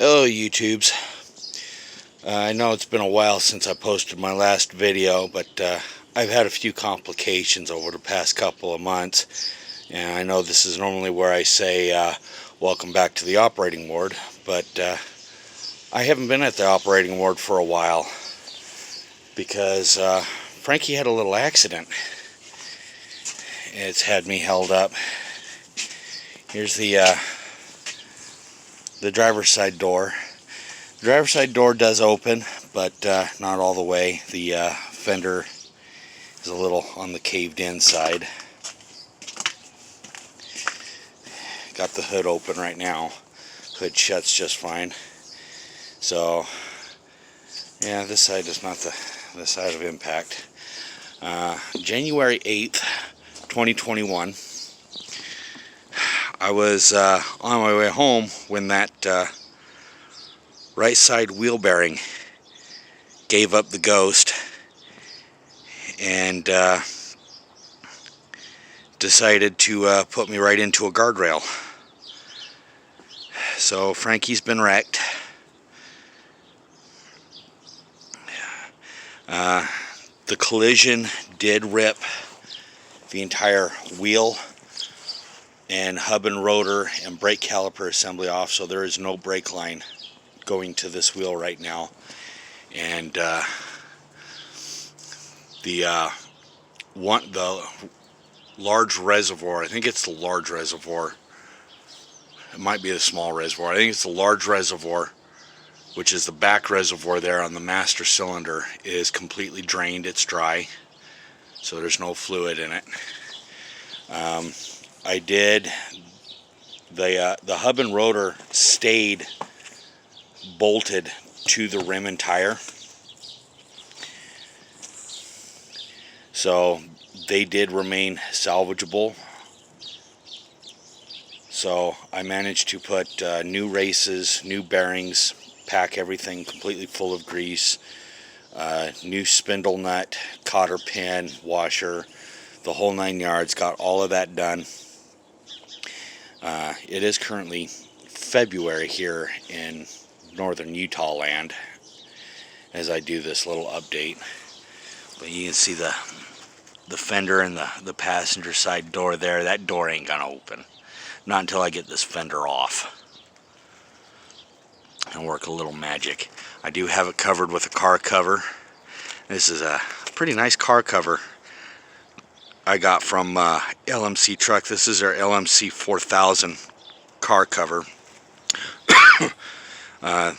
Hello YouTubes. I know it's been a while since I posted my last video, but I've had a few complications over the past couple of months, and I know this is normally where I say welcome back to the operating ward, but I haven't been at the operating ward for a while because Frankie had a little accident. It's had me held up. Here's the driver's side door. The driver's side door does open, but not all the way. The fender is a little on the caved in side. Got the hood open right now. Hood shuts just fine. So yeah, this side is not the side of impact. January 8th, 2021. I was on my way home when that right side wheel bearing gave up the ghost and decided to put me right into a guardrail. So Frankie's been wrecked. The collision did rip the entire wheel and hub and rotor and brake caliper assembly off, so there is no brake line going to this wheel right now. And the large reservoir, I think it's the large reservoir, it might be the small reservoir, I think it's the large reservoir, which is the back reservoir there on the master cylinder, is completely drained. It's dry, so there's no fluid in it. I did the hub and rotor stayed bolted to the rim and tire, so they did remain salvageable. So I managed to put new races, new bearings, pack everything completely full of grease, new spindle nut, cotter pin, washer, the whole 9 yards. Got all of that done. It is currently February here in northern Utah land as I do this little update, but you can see the fender and the passenger side door there. That door ain't gonna open, not until I get this fender off and work a little magic. I do have it covered with a car cover. This is a pretty nice car cover I got from LMC Truck. This is our LMC 4000 car cover.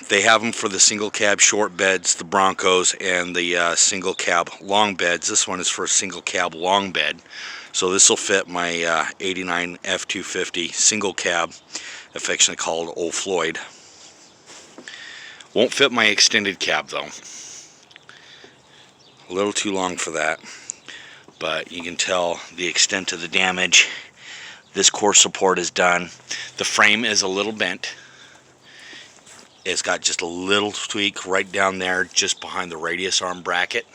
They have them for the single cab short beds, the Broncos, and the single cab long beds. This one is for a single cab long bed, so this will fit my 89 F250 single cab, affectionately called Old Floyd. Won't fit my extended cab though. A little too long for that, but you can tell the extent of the damage. This core support is done. The frame is a little bent. It's got just a little tweak right down there just behind the radius arm bracket,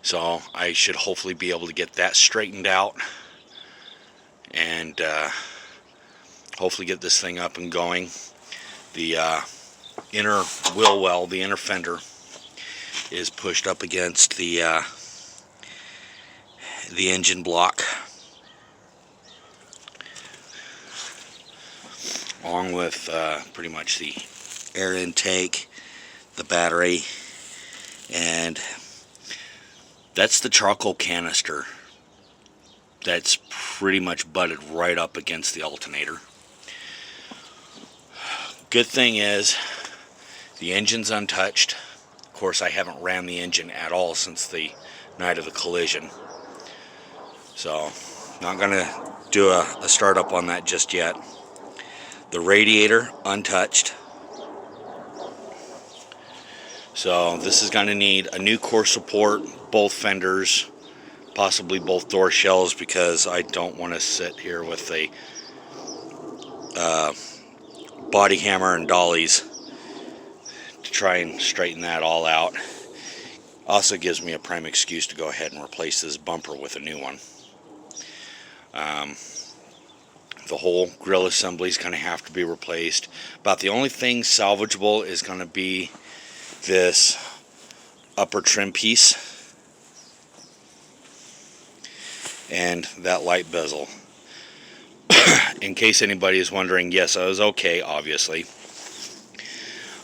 so I should hopefully be able to get that straightened out and hopefully get this thing up and going. The inner wheel well, the inner fender, is pushed up against the engine block, along with pretty much the air intake, the battery, and that's the charcoal canister that's pretty much butted right up against the alternator. Good thing is the engine's untouched. Of course, I haven't ran the engine at all since the night of the collision, so not gonna do a startup on that just yet. The radiator untouched, so this is going to need a new core support, both fenders, possibly both door shells, because I don't want to sit here with a body hammer and dollies to try and straighten that all out. Also gives me a prime excuse to go ahead and replace this bumper with a new one. the whole grill assembly is going to have to be replaced. About the only thing salvageable is going to be this upper trim piece and that light bezel. In case anybody is wondering, yes, I was okay, obviously.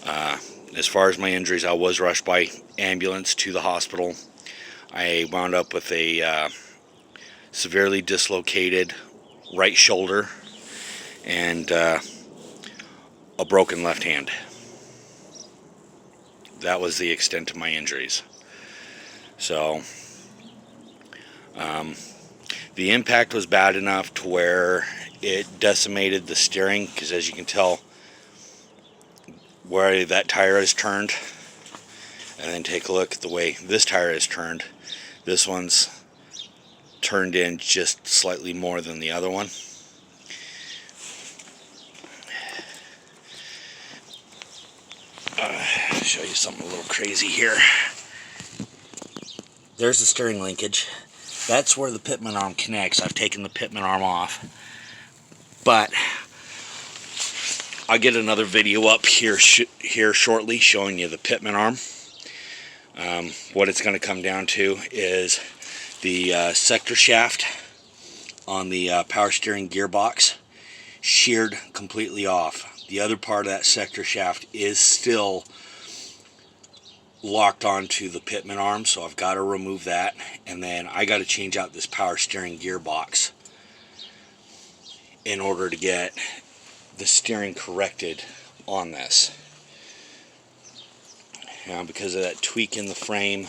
As far as my injuries, I was rushed by ambulance to the hospital. I wound up with a severely dislocated right shoulder and a broken left hand. That was the extent of my injuries. So the impact was bad enough to where it decimated the steering, because as you can tell where that tire is turned, and then take a look at the way this tire is turned. This one's turned in just slightly more than the other one. I'll show you something a little crazy here. There's the steering linkage. That's where the pitman arm connects. I've taken the pitman arm off, but I'll get another video up here shortly showing you the pitman arm. What it's going to come down to is the sector shaft on the power steering gearbox sheared completely off. The other part of that sector shaft is still locked onto the pitman arm, so I've got to remove that, and then I got to change out this power steering gearbox in order to get the steering corrected on this. Now, because of that tweak in the frame,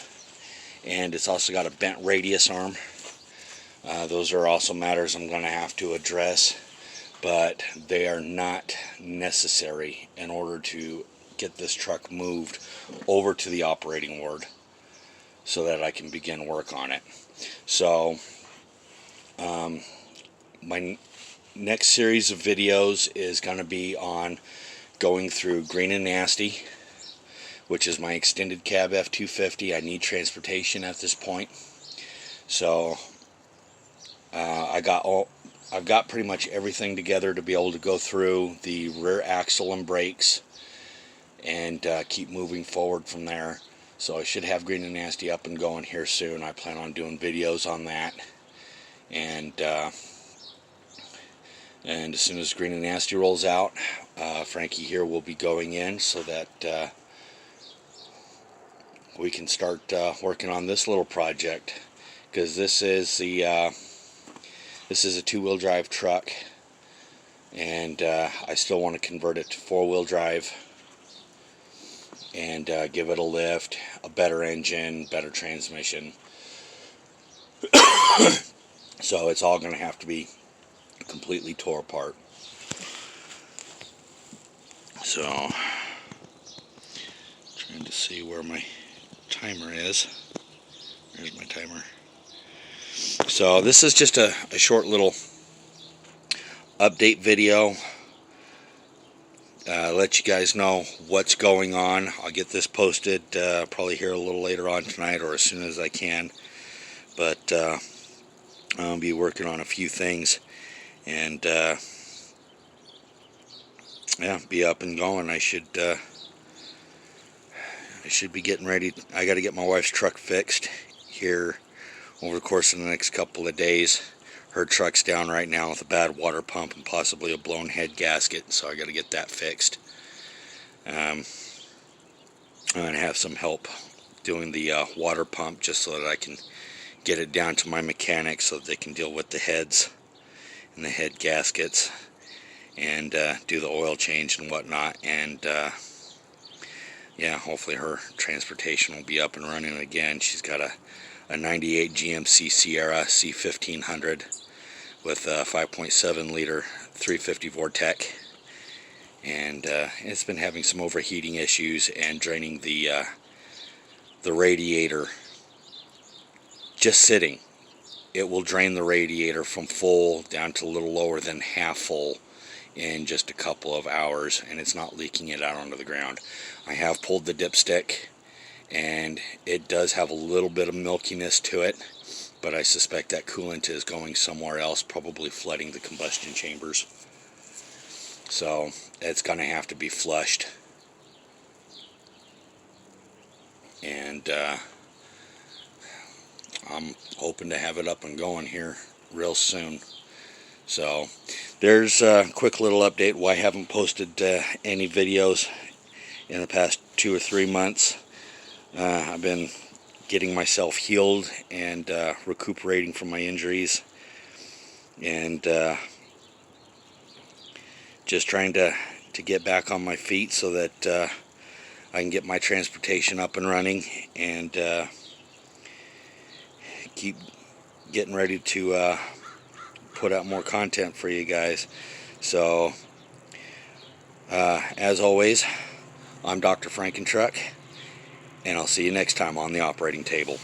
and it's also got a bent radius arm, those are also matters I'm going to have to address, but they are not necessary in order to get this truck moved over to the operating ward so that I can begin work on it. So my next series of videos is going to be on going through Green and Nasty, which is my extended cab F-250. I need transportation at this point, so I've got pretty much everything together to be able to go through the rear axle and brakes and keep moving forward from there. So I should have Green and Nasty up and going here soon. I plan on doing videos on that, and as soon as Green and Nasty rolls out, Frankie here will be going in so that we can start working on this little project, because this is a two-wheel drive truck, and I still want to convert it to four-wheel drive and give it a lift, a better engine, better transmission. So it's all going to have to be completely tore apart. So, trying to see where my timer is. There's my timer. So this is just a short little update video. Let you guys know what's going on. I'll get this posted probably here a little later on tonight or as soon as I can. But I'll be working on a few things, and yeah, be up and going. I should be getting ready. I got to get my wife's truck fixed here over the course of the next couple of days. Her truck's down right now with a bad water pump and possibly a blown head gasket, so I got to get that fixed. I'm going to have some help doing the water pump just so that I can get it down to my mechanics so that they can deal with the heads and the head gaskets and do the oil change and whatnot. And yeah, hopefully her transportation will be up and running again. She's got a 98 GMC Sierra C1500 with a 5.7 liter 350 Vortec, and it's been having some overheating issues and draining the radiator. Just sitting, it will drain the radiator from full down to a little lower than half full in just a couple of hours, and it's not leaking it out onto the ground. I have pulled the dipstick, and it does have a little bit of milkiness to it, but I suspect that coolant is going somewhere else, probably flooding the combustion chambers. So it's going to have to be flushed. And I'm hoping to have it up and going here real soon. So there's a quick little update why I haven't posted any videos in the past 2 or 3 months. I've been getting myself healed and recuperating from my injuries, and just trying to get back on my feet so that I can get my transportation up and running, and keep getting ready to put out more content for you guys. So as always, I'm Dr. Frankenstruck, and I'll see you next time on the operating table.